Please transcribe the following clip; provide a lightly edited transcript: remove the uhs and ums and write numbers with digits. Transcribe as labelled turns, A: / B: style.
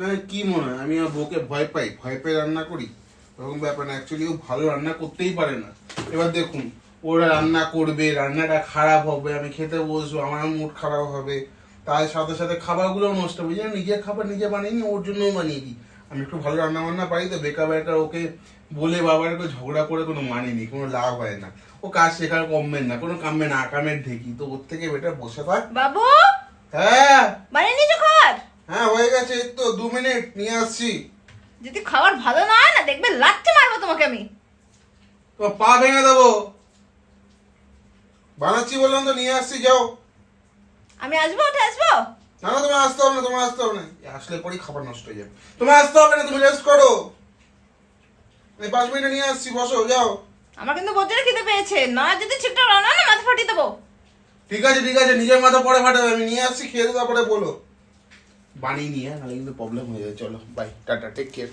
A: কি মনে হয় আমি আমার বউকে ভয় পাই, ভয় পেয়ে রান্না করি? এরকম ব্যাপার না। অ্যাকচুয়ালি ও ভালো রান্না করতেই পারে না। এবার দেখুন, ওরা রান্না করবে, রান্নাটা খারাপ হবে, আমি খেতে বসবো, আমার মুড খারাপ হবে, তার সাথে সাথে খাবারগুলোও নষ্ট হবে। যেন নিজের খাবার নিজে বানিয়ে নি, ওর জন্যও বানিয়ে দিই। আমি একটু ভালো রান্না বান্না পারি তো, বেকার বেকার ওকে বলে বাবার করে ঝগড়া করে কোনো মানে নেই, কোনো লাভ হয় না। ও কাজ শেখার কমবেন না, কোনো কামবে না, আকামের ঢেকি। তো ওর থেকে বেটার বসে থাক।
B: বাবু
A: হ্যাঁ
B: বানিয়ে নিয়েছো খাবার?
A: হ্যাঁ হয়ে গেছে, এই তো 2 মিনিট নিয়ে আসছি।
B: যদি খাবার ভালো না হয় না, দেখবে লাথি মারবো তোমাকে আমি।
A: তো পা ভেঙে দেবো। বানাচ্ছি বললাম তো, নিয়ে আসছি, যাও।
B: আমি আসবো, ওঠে আসবো?
A: না না, তোমার আসতে হবে না, তোমার আসতে হবে না। আসলে পরেই খাবার নষ্ট হয়ে যাবে। তোমার আসতে হবে না, তুমি রেস্ট করো। এই 5 মিনিটে নিয়ে আসছি, বসো, যাও।
B: আমার কিন্তু বজ্রে খিদে পেয়েছে, না যদি ঠিকঠাক রান্না না মাথা ফাটিয়ে দেবো।
A: ঠিক আছে ঠিক আছে, নিজের মাথা পরে ফাটাবে, আমি নিয়ে আসছি, খেয়ে দিয়ে তারপরে বলো। বানিয়ে নিয়ে, নাহলে কিন্তু প্রবলেম হয়ে যায়। চলো বাই, টাটা, টেক কেয়ার।